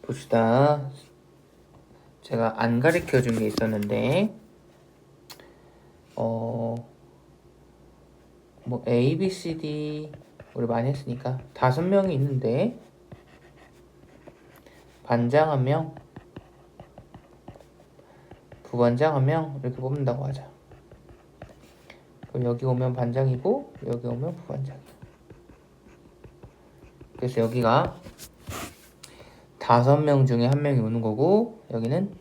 봅시다. 제가 안 가르쳐 준 게 있었는데, 뭐 A, B, C, D 우리 많이 했으니까 5명이 있는데 반장 1명, 부반장 1명 이렇게 뽑는다고 하자. 그럼 여기 오면 반장이고 여기 오면 부반장이고. 그래서 여기가 5명 중에 1명이 오는 거고 여기는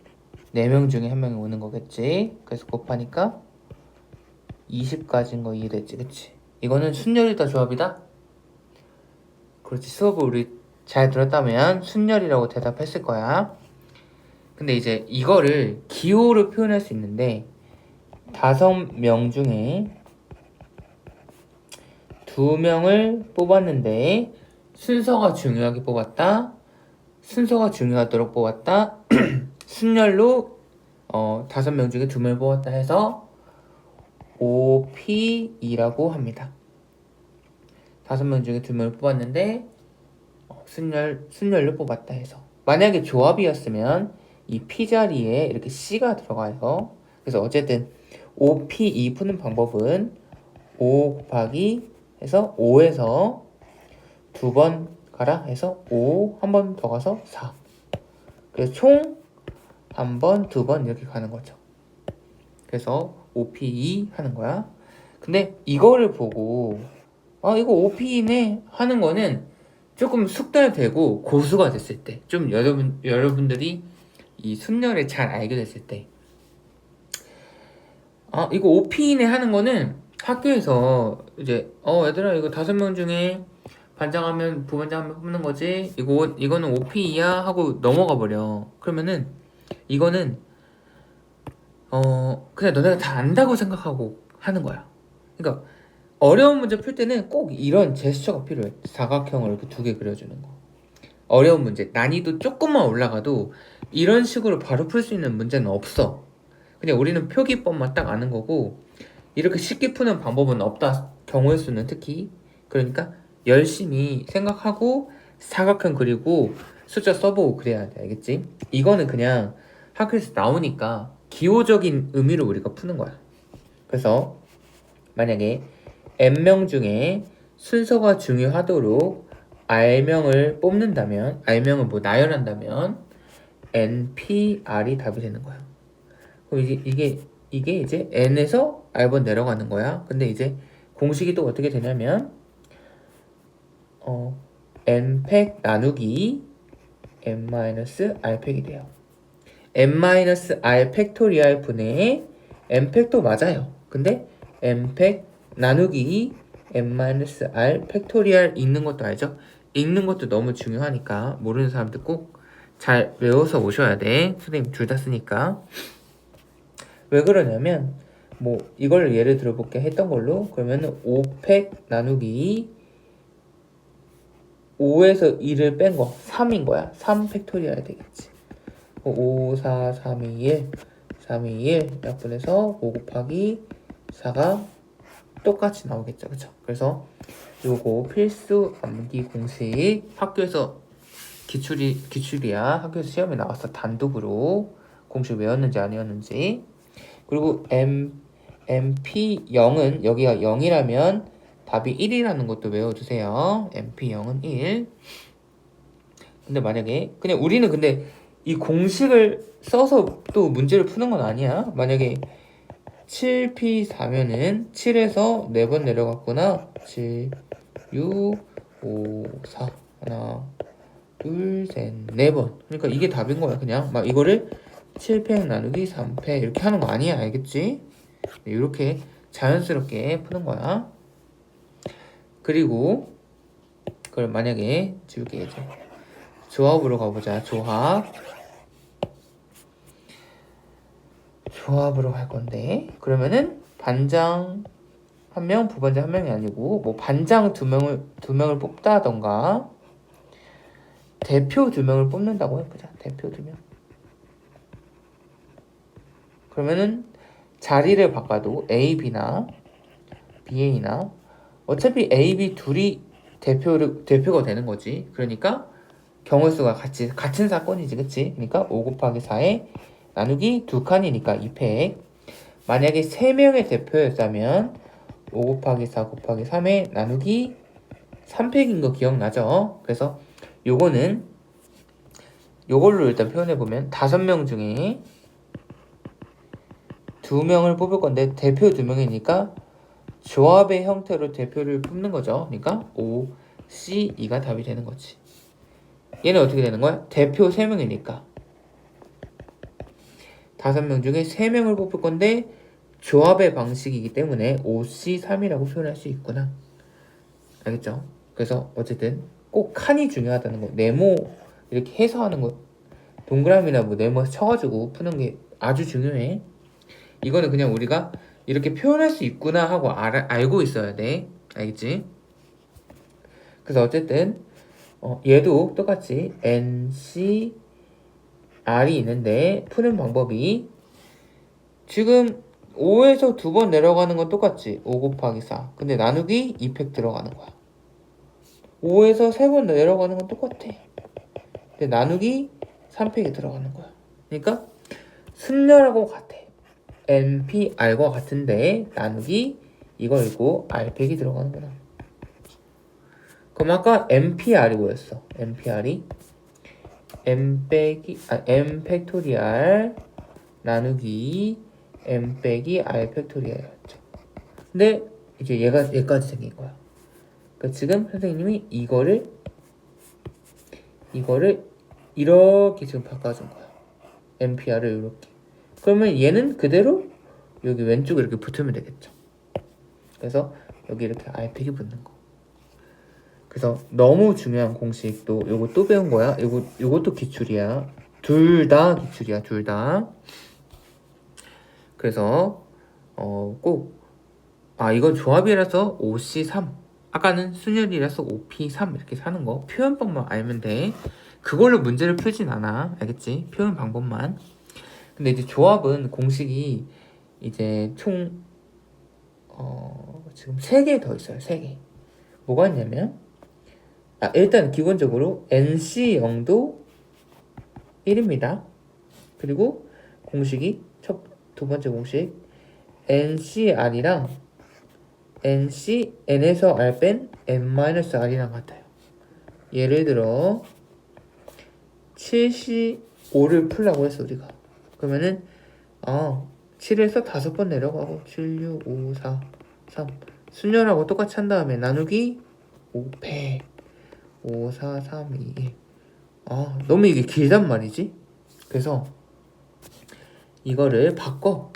4명 중에 1명이 오는 거겠지. 그래서 곱하니까 20까지인 거 이해됐지, 그치? 이거는 순열이다 조합이다? 그렇지. 수업을 우리 잘 들었다면 순열이라고 대답했을 거야. 근데 이제 이거를 기호로 표현할 수 있는데 5명 중에 2명을 뽑았는데 순서가 중요하게 뽑았다, 순서가 중요하도록 뽑았다, 순열로 5명 중에 2명을 뽑았다 해서 OP이라고 합니다. 5명 중에 2명을 뽑았는데 순열로 뽑았다 해서. 만약에 조합이었으면 이 P 자리에 이렇게 C가 들어가요. 그래서 어쨌든 OP2 푸는 방법은 5 곱하기 해서 5에서 2번 가라 해서 5 한 번 더 가서 4. 그래서 총 한 번, 2번 이렇게 가는 거죠. 그래서 OP2 하는 거야. 근데 이거를 보고 이거 OP네 하는 거는 조금 숙달되고 고수가 됐을 때, 좀 여러분들이 이 순열을 잘 알게 됐을 때, 이거 OP네 하는 거는 학교에서 이제 얘들아 이거 5명 중에 반장하면 부반장하면 뽑는 거지, 이거는 OP야 하고 넘어가 버려. 그러면은 이거는 그냥 너네가 다 안다고 생각하고 하는 거야. 그러니까 어려운 문제 풀 때는 꼭 이런 제스처가 필요해. 사각형을 이렇게 2개 그려주는 거. 어려운 문제, 난이도 조금만 올라가도 이런 식으로 바로 풀 수 있는 문제는 없어. 그냥 우리는 표기법만 딱 아는 거고, 이렇게 쉽게 푸는 방법은 없다, 경우의 수는 특히. 그러니까 열심히 생각하고 사각형 그리고 숫자 써보고 그래야 돼. 알겠지? 이거는 그냥 학교에서 나오니까 기호적인 의미로 우리가 푸는 거야. 그래서 만약에 N명 중에 순서가 중요하도록 R명을 뽑는다면, R명을 뭐 나열한다면 NPR이 답이 되는 거야. 그럼 이게 이제 N에서 R번 내려가는 거야. 근데 이제 공식이 또 어떻게 되냐면 N팩 나누기 N-R팩이 돼요. N-R 팩토리얼 분의 N팩도 맞아요. 근데 N팩 나누기 N-R 팩토리얼 읽는 것도 알죠? 읽는 것도 너무 중요하니까 모르는 사람들 꼭 잘 외워서 오셔야 돼. 선생님 둘 다 쓰니까. 왜 그러냐면 뭐 이걸 예를 들어볼게. 했던 걸로 그러면은 5팩 나누기 5에서 2를 뺀 거 3인 거야. 3 팩토리얼 되겠지. 5, 4, 3, 2, 1 3, 2, 1 약분해서 5 곱하기 4가 똑같이 나오겠죠. 그쵸? 그래서 요거 필수 암기 공식 학교에서 기출이야. 학교에서 시험에 나왔어. 단독으로 공식 외웠는지 아니었는지. 그리고 MP0은 여기가 0이라면 답이 1이라는 것도 외워주세요. MP0은 1. 근데 만약에 그냥 우리는 근데 이 공식을 써서 또 문제를 푸는 건 아니야. 만약에 7P4면은 7에서 4번 내려갔구나. 7, 6, 5, 4 하나 둘, 셋, 4번. 그러니까 이게 답인 거야. 그냥 막 이거를 7팩 나누기 3팩 이렇게 하는 거 아니야. 알겠지? 이렇게 자연스럽게 푸는 거야. 그리고 그걸 만약에 지울게 이제 조합으로 가보자. 조합으로 갈 건데, 그러면은 반장 1명, 부반장 1명이 아니고 뭐 반장 2명을 뽑다던가 대표 2명을 뽑는다고 해보자. 대표 2명. 그러면은 자리를 바꿔도 A, B나 BA나 어차피 A, B 둘이 대표가 되는 거지. 그러니까 경우수가 같은 사건이지, 그치? 그러니까 5 곱하기 4에 나누기 2칸이니까 2팩. 만약에 3명의 대표였다면 5 곱하기 4 곱하기 3에 나누기 3팩인 거 기억나죠? 그래서 요거는 요걸로 일단 표현해보면 5명 중에 2명을 뽑을 건데 대표 2명이니까 조합의 형태로 대표를 뽑는 거죠. 그러니까 5, C, 2가 답이 되는 거지. 얘는 어떻게 되는 거야? 대표 3명이니까 5명 중에 3명을 뽑을 건데 조합의 방식이기 때문에 5C3이라고 표현할 수 있구나. 알겠죠? 그래서 어쨌든 꼭 칸이 중요하다는 거. 네모 이렇게 해서 하는 거, 동그라미나 뭐 네모 쳐가지고 푸는 게 아주 중요해. 이거는 그냥 우리가 이렇게 표현할 수 있구나 하고 알고 있어야 돼. 알겠지? 그래서 어쨌든 얘도 똑같이 NC R이 있는데 푸는 방법이 지금 5에서 2번 내려가는 건 똑같지. 5 곱하기 4. 근데 나누기 2팩 들어가는 거야. 5에서 3번 내려가는 건 똑같아. 근데 나누기 3팩이 들어가는 거야. 그러니까 순열하고 같아. NPR과 같은데 나누기 이거 읽고 R팩이 들어가는구나. 그럼 아까 NPR이 뭐였어? NPR이 M 팩토리알 나누기 M 빼기 R 팩토리알이었죠. 근데 이제 얘까지 생긴 거야. 그러니까 지금 선생님이 이거를 이렇게 지금 바꿔준 거야. NPR을 이렇게. 그러면 얘는 그대로 여기 왼쪽에 이렇게 붙으면 되겠죠. 그래서 여기 이렇게 R팩이 붙는 거. 그래서 너무 중요한 공식도 요거 또 배운 거야. 요것도 기출이야. 둘 다 기출이야. 둘 다. 그래서 이건 조합이라서 5C3. 아까는 순열이라서 5P3 이렇게 사는 거. 표현법만 알면 돼. 그걸로 문제를 풀진 않아. 알겠지? 표현 방법만. 근데 이제 조합은 공식이 이제 총 지금 3개 더 있어요. 3개. 뭐가 있냐면 일단 기본적으로 NC0도 1입니다. 그리고 공식이 두 번째 공식 NCR이랑 N에서 R 뺀 N-R이랑 같아요. 예를 들어 7C5를 풀라고 했어 우리가. 그러면은 7에서 5번 내려가고 7, 6, 5, 4, 3 순열하고 똑같이 한 다음에 나누기 5팩 5, 4, 3, 2, 1. 너무 이게 길단 말이지. 그래서 이거를 바꿔.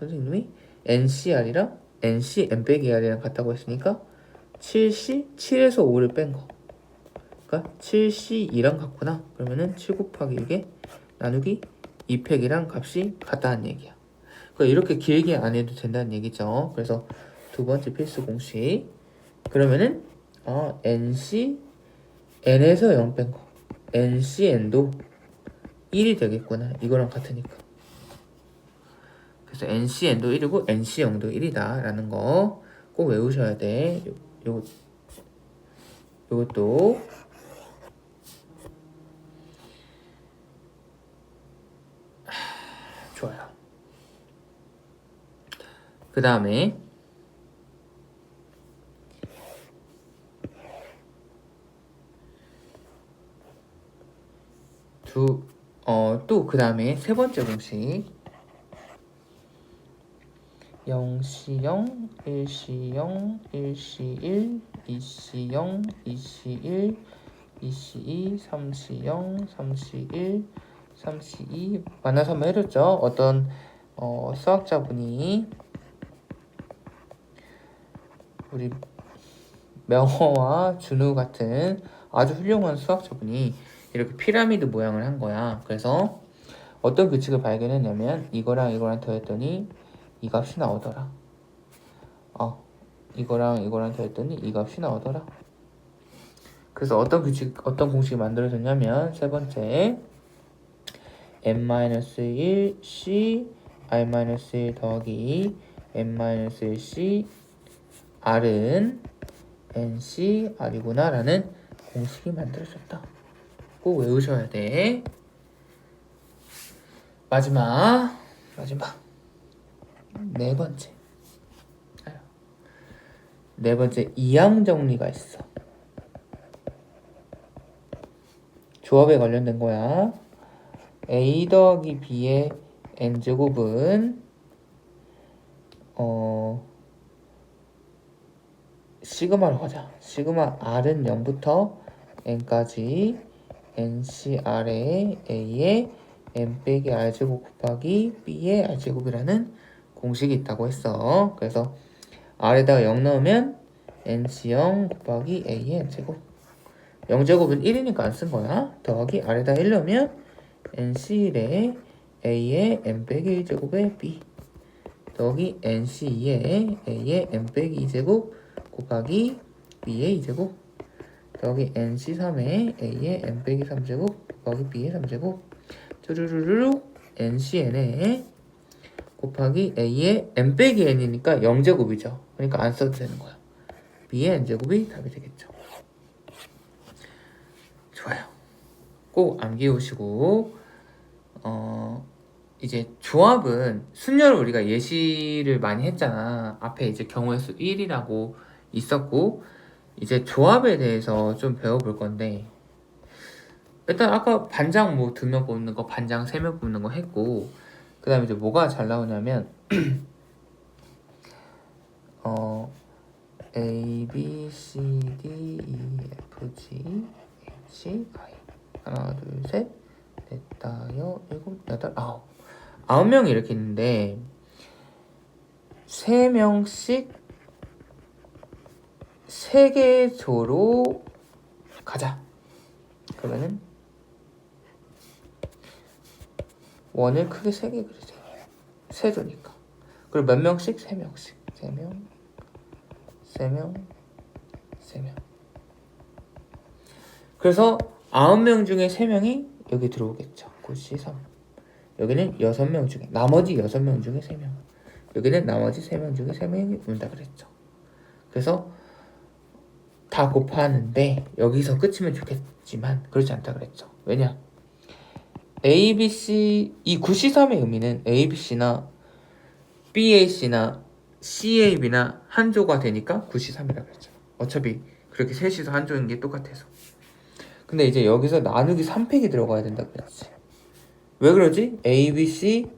선생님이 NCR이랑 N-R이랑 같다고 했으니까 7에서 5를 뺀 거. 그러니까 7C2랑 같구나. 그러면은 7 곱하기 6에 나누기 2팩이랑 값이 같다는 얘기야. 그러니까 이렇게 길게 안 해도 된다는 얘기죠. 그래서 두 번째 필수 공식. 그러면은 N에서 0 뺀 거. NCN도 1이 되겠구나. 이거랑 같으니까. 그래서 NCN도 1이고 NC0도 1이다 라는 거 꼭 외우셔야 돼. 요것도 좋아요. 그 다음에 또 그 다음에 세 번째 공식 0C0, 1C0, 1C1, 2C0, 2C1, 2C2, 3C0, 3C1, 3C2 만나서 한번 해줬죠. 어떤 수학자분이 우리 명호와 준우 같은 아주 훌륭한 수학자분이 이렇게 피라미드 모양을 한 거야. 그래서 어떤 규칙을 발견했냐면 이거랑 더했더니 이 값이 나오더라. 이거랑 더했더니 이 값이 나오더라. 그래서 어떤 공식이 만들어졌냐면 세 번째 n-1c r-1 더하기 n-1c r은 nc r이구나 라는 공식이 만들어졌다. 꼭 외우셔야 돼. 마지막 네 번째 이항 정리가 있어. 조합에 관련된 거야. a 더하기 b의 n제곱은 시그마로 가자. 시그마 r은 0부터 n까지 ncr의 a의 n 빼기 r제곱 곱하기 b의 r제곱이라는 공식이 있다고 했어. 그래서 r에다가 0 넣으면 nc0 곱하기 a의 n제곱. 0제곱은 1이니까 안 쓴 거야. 더하기 r에다 1 넣으면 nc1의 a의 n 빼기 1제곱의 b 더하기 nc2의 a의 n 빼기 2제곱 곱하기 b의 2제곱 더하기 nc3의 a의 n 빼기 3제곱 곱하기 b의 3제곱 쭈루루루 ncn의 곱하기 a의 n 빼기 n이니까 0제곱이죠. 그러니까 안 써도 되는 거야. b의 n제곱이 답이 되겠죠. 좋아요. 꼭 암기해오시고 이제 조합은 순열을 우리가 예시를 많이 했잖아. 앞에 이제 경우의 수 1이라고 있었고 이제 조합에 대해서 좀 배워볼 건데 일단 아까 반장 뭐 2명 뽑는 거 반장 3명 뽑는 거 했고 그 다음에 이제 뭐가 잘 나오냐면 A, B, C, D, E, F, G, H, I 하나, 둘, 셋, 넷, 다섯, 일곱, 여덟, 아홉 9명이 이렇게 있는데 3명씩 3개 조로 가자. 그러면은 원을 크게 3개 그리세요. 3조니까. 그리고 몇 명씩? 3명씩. 3명, 3명, 3명. 그래서 9명 중에 3명이 여기 들어오겠죠. 굿시 3. 여기는 6명 중에 나머지 6명 중에 3명. 여기는 나머지 3명 중에 3명이 온다 그랬죠. 그래서 다 곱하는데 여기서 끝이면 좋겠지만 그렇지 않다 그랬죠. 왜냐? A, B, C 이 9C3의 의미는 A, B, C나 B, A, C나 C, A, B나 한 조가 되니까 9C3이라고 그랬죠. 어차피 그렇게 셋이서 한 조인 게 똑같아서. 근데 이제 여기서 나누기 3팩이 들어가야 된다 그랬지. 왜 그러지? A, B, C,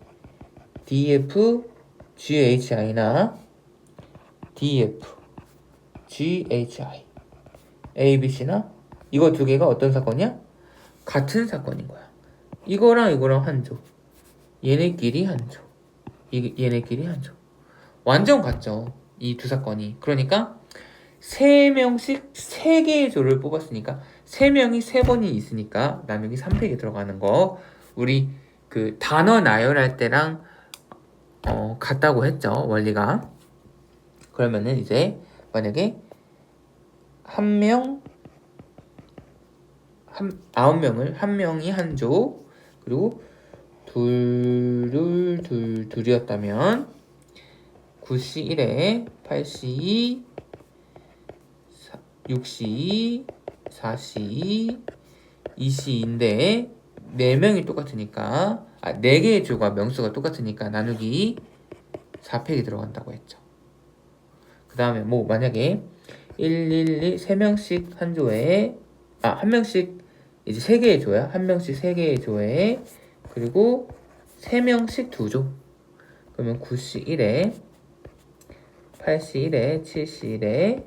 D, F, G, H, I나 D, F, G, H, I A, B, C나 이거 두 개가 어떤 사건이야? 같은 사건인 거야. 이거랑 이거랑 한 조. 얘네끼리 한 조. 얘네끼리 한 조. 완전 같죠. 이 두 사건이. 그러니까 3명씩 3개의 조를 뽑았으니까 3명이 3번이 있으니까 나누기 3팩이 들어가는 거. 우리 그 단어 나열할 때랑 같다고 했죠. 원리가. 그러면은 이제 만약에 9명을 1명이 한 조, 그리고 둘이었다면 9C1에 8C2, 6C2, 4C2, 2C2인데 4명이 똑같으니까 4개의 조가 명수가 똑같으니까 나누기 4팩이 들어간다고 했죠. 그 다음에 뭐 만약에 3명씩 한 조에 한 명씩 이제 3개의 조야. 한 명씩 3개의 조에 그리고 3명씩 2조. 그러면 9C1에 8C1에 7C1에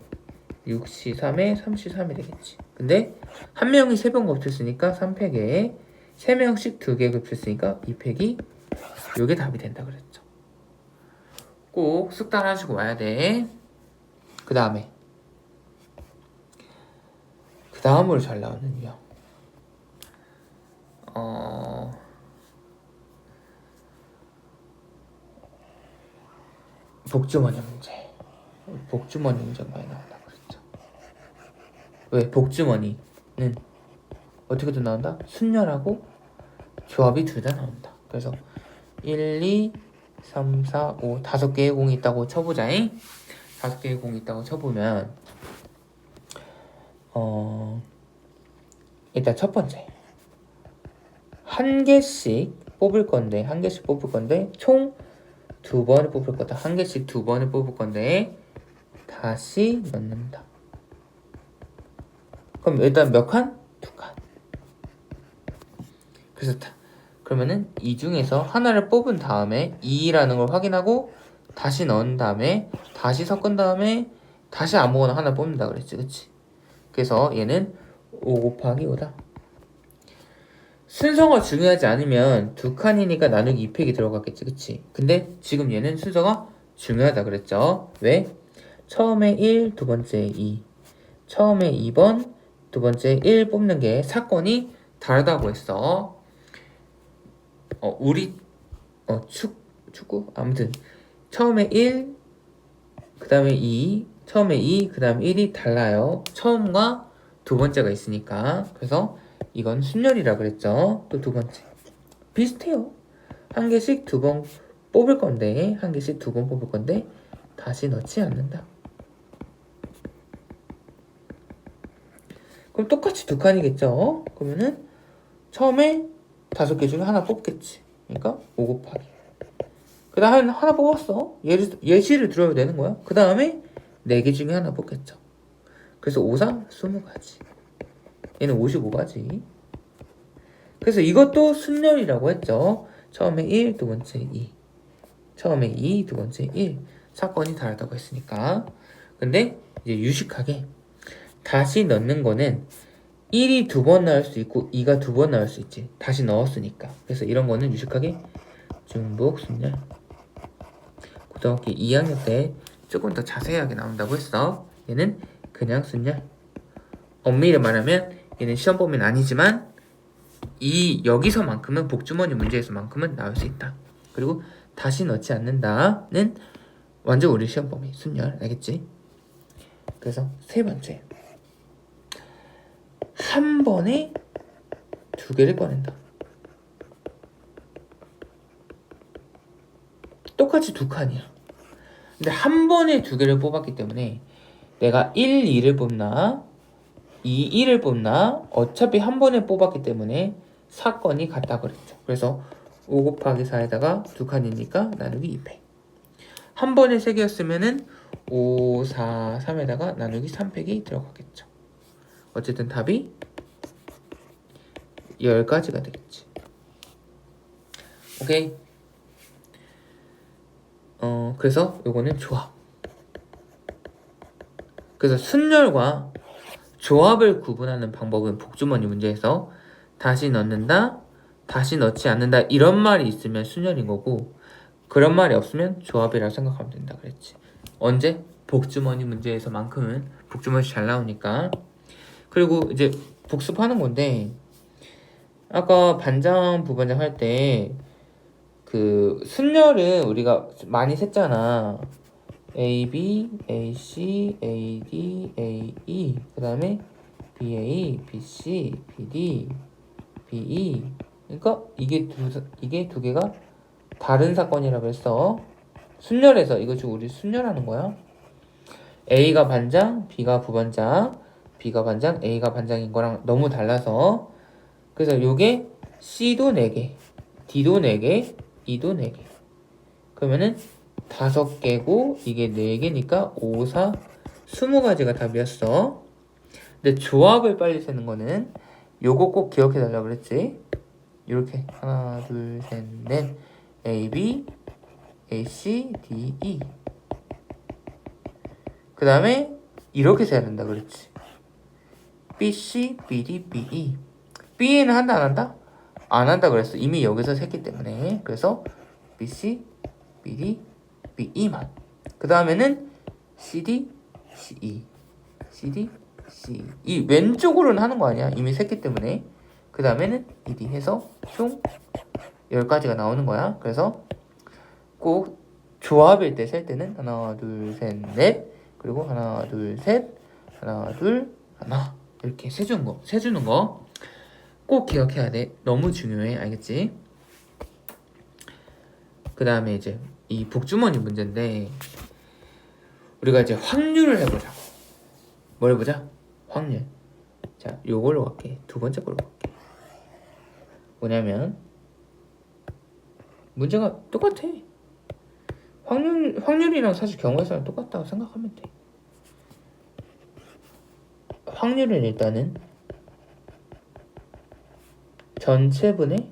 6C3에 3C3이 되겠지. 근데 한 명이 3번 겹쳤으니까 3팩에 3명씩 2개 겹쳤으니까 2팩이 요게 답이 된다 그랬죠. 꼭 숙달하시고 와야 돼. 그 다음으로 잘 나오는 유형. 복주머니 문제. 복주머니 문제가 많이 나온다고 그랬죠. 왜? 복주머니는 어떻게든 나온다? 순열하고 조합이 둘 다 나온다. 그래서 1, 2, 3, 4, 5 5개의 공이 있다고 쳐보자잉. 5개의 공이 있다고 쳐보면 일단 첫 번째 한 개씩 뽑을 건데 총 2번을 뽑을 거다. 한 개씩 2번을 뽑을 건데 다시 넣는다. 그럼 일단 몇 칸? 2칸. 그래서 그러면은 이 중에서 하나를 뽑은 다음에 2라는 걸 확인하고 다시 넣은 다음에 다시 섞은 다음에 다시 아무거나 하나 뽑는다 그랬지, 그치? 그래서 얘는 5 곱하기 5다. 순서가 중요하지 않으면 2칸이니까 나누기 2팩이 들어갔겠지, 그치? 근데 지금 얘는 순서가 중요하다 그랬죠? 왜? 처음에 1, 두 번째 2, 처음에 2번, 두 번째 1 뽑는 게 사건이 다르다고 했어. 축구? 아무튼 처음에 1, 그 다음에 2, 처음에 2, 그 다음에 1이 달라요. 처음과 두 번째가 있으니까. 그래서 이건 순열이라 그랬죠. 또 두 번째 비슷해요. 한 개씩 2번 뽑을 건데 한 개씩 2번 뽑을 건데 다시 넣지 않는다. 그럼 똑같이 2칸이겠죠. 그러면은 처음에 5개 중에 하나 뽑겠지. 그러니까 5 곱하기. 그 다음에 하나 뽑았어. 예시를 들어야 되는 거야. 그 다음에 4개 중에 하나 뽑겠죠. 그래서 5, 4, 20가지. 얘는 55가지. 그래서 이것도 순열이라고 했죠. 처음에 1, 두 번째 2. 처음에 2, 두 번째 1. 사건이 다르다고 했으니까. 근데 이제 유식하게 다시 넣는 거는 1이 2번 나올 수 있고 2가 2번 나올 수 있지. 다시 넣었으니까. 그래서 이런 거는 유식하게 중복 순열. 고등학교 2학년 때 조금 더 자세하게 나온다고 했어. 얘는 그냥 순열. 엄밀히 말하면 얘는 시험 범위는 아니지만 여기서만큼은 복주머니 문제에서만큼은 나올 수 있다. 그리고 다시 넣지 않는다는 완전 우리 시험 범위 순열. 알겠지? 그래서 세 번째, 한 번에 2개를 꺼낸다. 똑같이 2칸이야. 근데 한 번에 2개를 뽑았기 때문에 내가 1, 2를 뽑나 2, 1을 뽑나 어차피 한 번에 뽑았기 때문에 사건이 같다 그랬죠. 그래서 5 곱하기 4에다가 2칸이니까 나누기 2팩. 한 번에 3개였으면은 5, 4, 3에다가 나누기 3팩이 들어가겠죠. 어쨌든 답이 10가지가 되겠지. 오케이. 그래서 요거는 조합. 그래서 순열과 조합을 구분하는 방법은 복주머니 문제에서 다시 넣는다, 다시 넣지 않는다 이런 말이 있으면 순열인 거고 그런 말이 없으면 조합이라고 생각하면 된다 그랬지. 언제? 복주머니 문제에서만큼은 복주머니 잘 나오니까. 그리고 이제 복습하는 건데 아까 반장, 부반장 할 때 그 순열은 우리가 많이 셌잖아. A, B, A, C, A, D, A, E 그 다음에 B, A, B, C, B, D, B, E 그러니까 이게 두 개가 다른 사건이라고 했어. 순열에서 이거 지금 우리 순열하는 거야. A가 반장, B가 부반장, B가 반장, A가 반장인 거랑 너무 달라서 그래서 요게 C도 4개, D도 4개, E도 4개. 그러면은 5개고 이게 4개니까 5, 4, 20가지가 답이었어. 근데 조합을 빨리 세는 거는 요거 꼭 기억해 달라고 그랬지. 이렇게 하나, 둘, 셋, 넷 A, B, A, C, D, E 그 다음에 이렇게 세야 된다 그랬지. B, C, B, D, B, E B에는 한다 안 한다? 안 한다 그랬어. 이미 여기서 셌기 때문에. 그래서 B, C, B, D, B, E만. 그 다음에는 C, D, C, E C, D, C, E 왼쪽으로는 하는 거 아니야. 이미 셌기 때문에. 그 다음에는 E, D 해서 총 10가지가 나오는 거야. 그래서 꼭 조합일 때 셀 때는 하나, 둘, 셋, 넷 그리고 하나, 둘, 셋 하나, 둘, 하나 이렇게 세주는 거 꼭 기억해야 돼. 너무 중요해. 알겠지? 그 다음에 이제 이 복주머니 문제인데 우리가 이제 확률을 해보자고. 뭘 해보자? 확률. 자, 요걸로 갈게. 두 번째 걸로 갈게. 뭐냐면 문제가 똑같아. 확률이랑 사실 경우의 수랑 똑같다고 생각하면 돼. 확률은 일단은 전체분의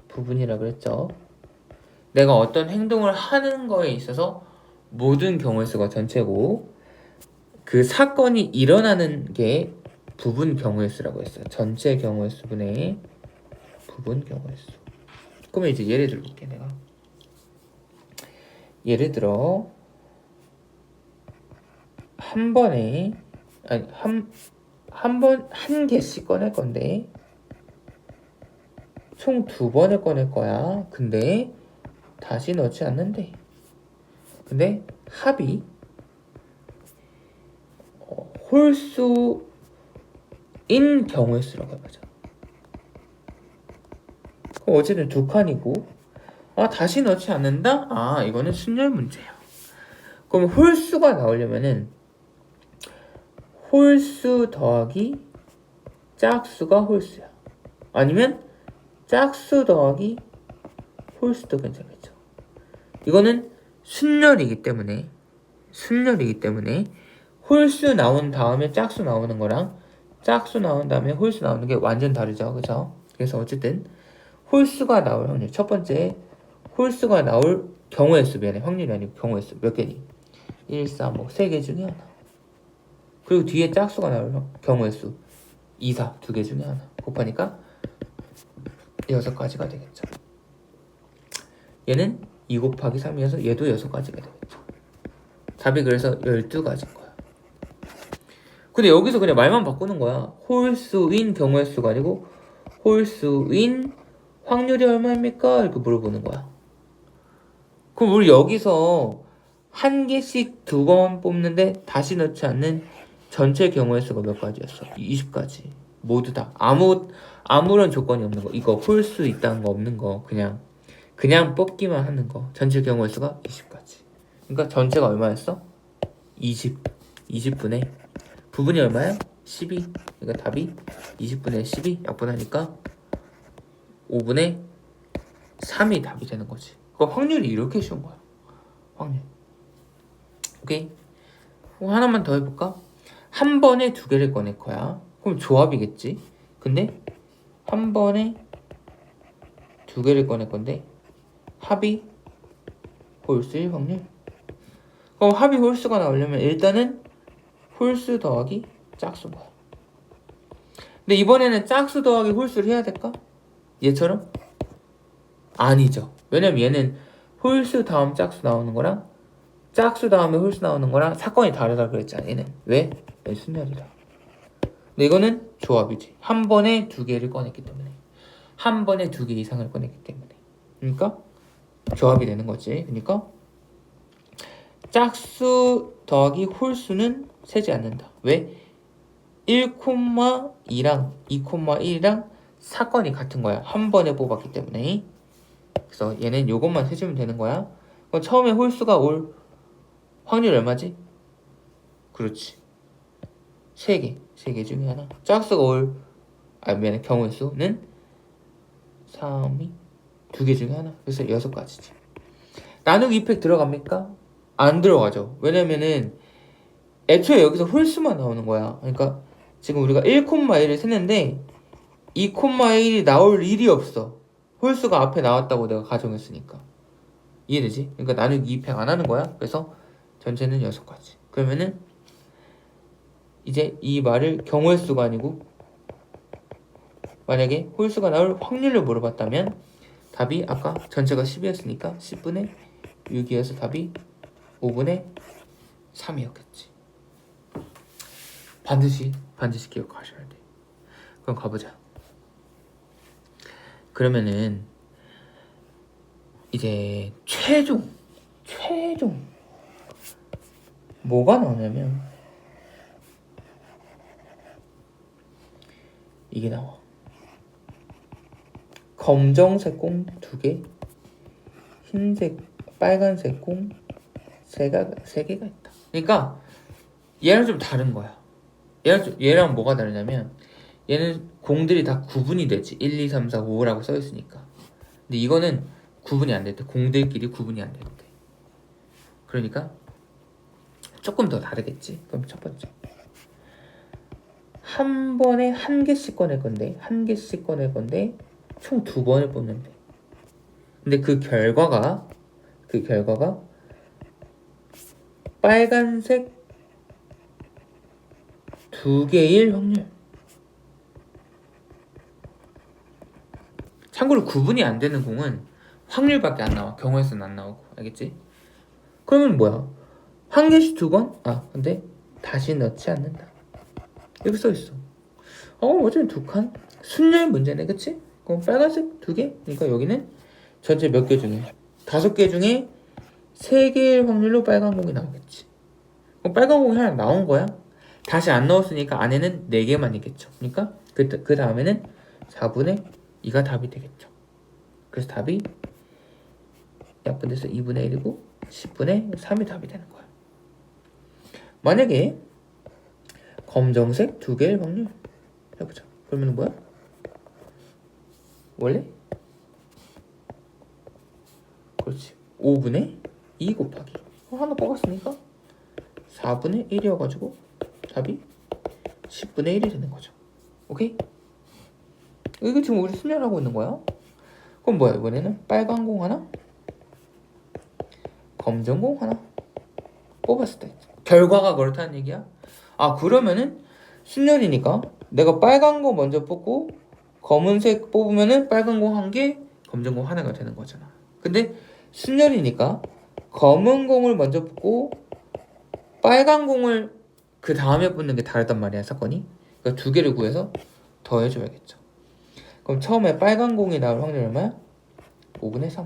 부분이라 그랬죠. 내가 어떤 행동을 하는 거에 있어서 모든 경우의 수가 전체고 그 사건이 일어나는 게 부분 경우의 수라고 했어요. 전체 경우의 수분의 부분 경우의 수. 그러면 이제 예를 들어볼게 내가. 예를 들어 한 번에 아니 한 개씩 꺼낼 건데 총 2번을 꺼낼 거야. 근데 다시 넣지 않는데. 근데 합이 홀수인 경우의 수라고 해보자. 그럼 어쨌든 2칸이고 다시 넣지 않는다? 이거는 순열 문제야. 그럼 홀수가 나오려면은 홀수 더하기 짝수가 홀수야. 아니면 짝수 더하기 홀수도 괜찮겠죠. 이거는 순열이기 때문에 홀수 나온 다음에 짝수 나오는 거랑 짝수 나온 다음에 홀수 나오는 게 완전 다르죠. 그죠? 그래서 어쨌든 홀수가 나올 확률. 첫 번째 홀수가 나올 경우의 수. 미안해. 확률이 아니고 경우의 수. 몇 개니? 1, 4, 뭐 3개 중에 하나. 그리고 뒤에 짝수가 나올 경우의 수. 2, 4. 2개 중에 하나. 곱하니까 6가지가 되겠죠. 얘는 2 곱하기 3이어서 얘도 6가지가 되겠죠. 답이 그래서 12가지인 거야. 근데 여기서 그냥 말만 바꾸는 거야. 홀수인 경우의 수가 아니고 홀수인 확률이 얼마입니까? 이렇게 물어보는 거야. 그럼 우리 여기서 한 개씩 2번 뽑는데 다시 넣지 않는 전체 경우의 수가 몇 가지였어? 20가지. 모두 다. 아무런 조건이 없는 거. 이거 홀수 있다는 거 없는 거. 그냥 뽑기만 하는 거. 전체 경우의 수가 20가지. 그러니까 전체가 얼마였어? 20분의 부분이 얼마야? 12. 그러니까 답이 20분의 12 약분하니까 5분의 3이 답이 되는 거지. 그러니까 확률이 이렇게 쉬운 거야. 확률. 오케이? 하나만 더 해볼까? 한 번에 2개를 꺼낼 거야. 그럼 조합이겠지. 근데 한 번에 2개를 꺼낼 건데 합이 홀수일 확률. 그럼 합이 홀수가 나오려면 일단은 홀수 더하기 짝수인 거야. 근데 이번에는 짝수 더하기 홀수를 해야 될까? 얘처럼? 아니죠. 왜냐면 얘는 홀수 다음 짝수 나오는 거랑 짝수 다음에 홀수 나오는 거랑 사건이 다르다 그랬잖아. 얘는 왜? 얘 순열이라. 근데 이거는 조합이지. 한 번에 2개를 꺼냈기 때문에. 한 번에 2개 이상을 꺼냈기 때문에. 그러니까 조합이 되는 거지. 그러니까 짝수 더하기 홀수는 세지 않는다. 왜? 1,2랑 2,1이랑 사건이 같은 거야. 한 번에 뽑았기 때문에. 그래서 얘는 요것만 세주면 되는 거야. 그럼 처음에 홀수가 올 확률 얼마지? 그렇지. 3개 중에 하나. 짝수가 올 미안해. 경우의 수는 3이 2개 중에 하나. 그래서 6가지지. 나누기 2팩 들어갑니까? 안 들어가죠. 왜냐면은 애초에 여기서 홀수만 나오는 거야. 그러니까 지금 우리가 1,1을 셌는데 2,1이 나올 일이 없어. 홀수가 앞에 나왔다고 내가 가정했으니까. 이해되지? 그러니까 나누기 2팩 안 하는 거야. 그래서 전체는 6가지. 그러면은 이제 이 말을 경우의 수가 아니고 만약에 홀수가 나올 확률을 물어봤다면 답이 아까 전체가 10이었으니까 10분의 6이어서 답이 5분의 3이었겠지. 반드시 기억하셔야 돼. 그럼 가보자. 그러면은 이제 최종 뭐가 나오냐면 이게 나와. 검정색 공 2개, 빨간색 공 3개가 있다. 그러니까 얘랑 좀 다른 거야. 얘랑 뭐가 다르냐면 얘는 공들이 다 구분이 되지. 1, 2, 3, 4, 5라고 써 있으니까. 근데 이거는 구분이 안 됐대. 공들끼리 구분이 안 됐대. 그러니까 조금 더 다르겠지. 그럼 첫 번째, 한 번에 한 개씩 꺼낼 건데, 한 개씩 꺼낼 건데 총 2번을 뽑는데. 근데 그 결과가 빨간색 2개일 확률. 참고로 구분이 안 되는 공은 확률밖에 안 나와. 경우의 수는 안 나오고. 알겠지? 그러면 뭐야? 한 개씩 2번? 아, 근데 다시 넣지 않는다. 여기 써 있어. 어차피 2칸. 순열 문제네, 그치? 그럼 빨간색 2개? 그러니까 여기는 전체 몇 개 중에 5개 중에 3개일 확률로 빨간 공이 나오겠지. 그럼 빨간 공이 하나 나온 거야. 다시 안 넣었으니까 안에는 4개만 있겠죠. 그러니까 그 다음에는 4분의 2가 답이 되겠죠. 그래서 답이 약분돼서 2분의 1이고 10분의 3이 답이 되는 거야. 만약에 검정색 2개일 확률 해보자. 그러면 뭐야? 원래? 그렇지. 5분의 2 곱하기 하나 뽑았으니까 4분의 1이어가지고 답이 10분의 1이 되는 거죠. 오케이? 이거 지금 우리 순열하고 있는 거야. 그럼 뭐야? 이번에는 빨간 공 하나, 검정 공 하나 뽑았을 때 결과가 그렇다는 얘기야. 아, 그러면은 순열이니까 내가 빨간 거 먼저 뽑고 검은색 뽑으면은 빨간 공 1개, 검정 공 하나가 되는 거잖아. 근데 순열이니까 검은 공을 먼저 뽑고 빨간 공을 그 다음에 뽑는 게 다르단 말이야, 사건이. 그러니까 2개를 구해서 더해줘야겠죠. 그럼 처음에 빨간 공이 나올 확률이 얼마야? 5분의 3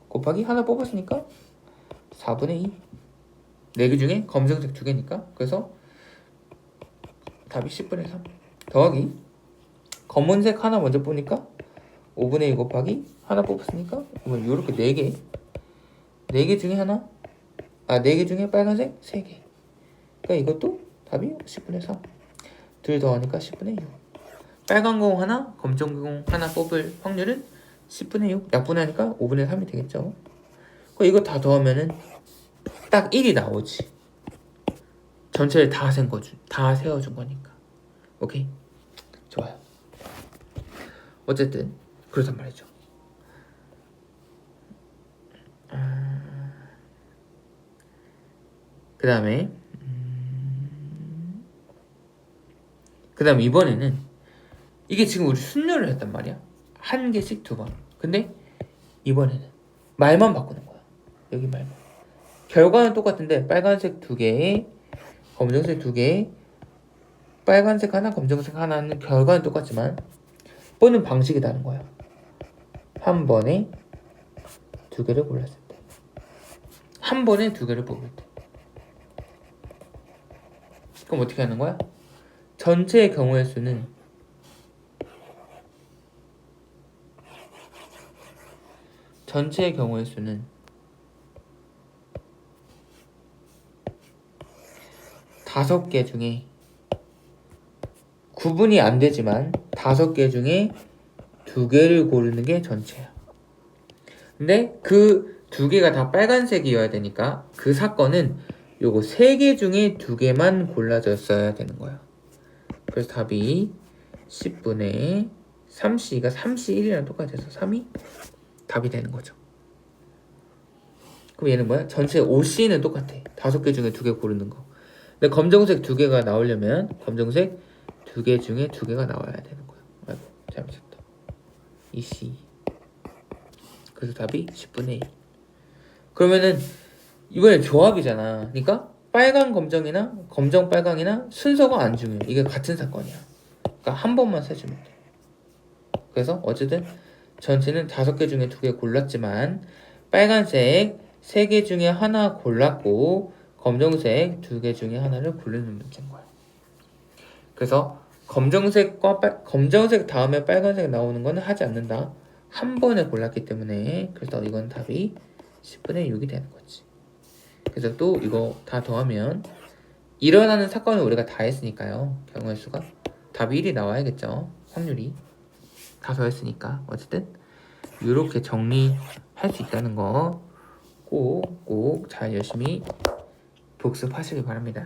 곱하기 하나 뽑았으니까 4분의 2. 4개 중에 검정색 2개니까 그래서 답이 10분의 3 더하기 검은색 하나 먼저 뽑으니까 5분의 2 곱하기 하나 뽑았으니까 이렇게 4개 4개 중에 하나, 4개 중에 빨간색 3개. 그러니까 이것도 답이 10분의 3. 둘 더하니까 10분의 6. 빨간 공 하나, 검정 공 하나 뽑을 확률은 10분의 6. 약분하니까 5분의 3이 되겠죠. 이거 다 더하면은 딱 1이 나오지. 전체를 다 세워준 거니까. 오케이? 좋아요. 어쨌든 그렇단 말이죠. 그 다음에 이번에는 이게 지금 우리 순열을 했단 말이야. 한 개씩 2번. 근데 이번에는 말만 바꾸는 거야. 여기 말만. 결과는 똑같은데 빨간색 2개, 검정색 2개, 빨간색 하나, 검정색 하나는 결과는 똑같지만 뽑는 방식이 다른 거야. 한 번에 2개를 골랐을 때, 한 번에 2개를 뽑을 때. 그럼 어떻게 하는 거야? 전체의 경우의 수는 다섯 개 중에 구분이 안 되지만 5개 중에 2개를 고르는 게 전체야. 근데 그 2개가 다 빨간색이어야 되니까 그 사건은 요거 3개 중에 2개만 골라졌어야 되는 거야. 그래서 답이 10분의 3C가 3C 1이랑 똑같아서 3이 답이 되는 거죠. 그럼 얘는 뭐야? 전체 5C는 똑같아. 5개 중에 2개 고르는 거. 근데 검정색 2개가 나오려면 검정색 2개 중에 2개가 나와야 되는 거야. 아이고, 잘못했다. 2C. 그래서 답이 10분의 1. 그러면은 이번에 조합이잖아. 그러니까 빨강 검정이나 검정 빨강이나 순서가 안 중요해. 이게 같은 사건이야. 그러니까 한 번만 세주면 돼. 그래서 어쨌든 전체는 5개 중에 2개 골랐지만 빨간색 3개 중에 하나 골랐고 검정색 2개 중에 하나를 고르는 문제인 거야. 그래서 검정색 다음에 빨간색 나오는 거는 하지 않는다. 한 번에 골랐기 때문에 그래서 이건 답이 10분의 6이 되는 거지. 그래서 또 이거 다 더하면 일어나는 사건을 우리가 다 했으니까요. 경우의 수가 답이 1이 나와야겠죠. 확률이 다 더했으니까. 어쨌든 이렇게 정리할 수 있다는 거 꼭 잘 열심히 복습하시길 바랍니다.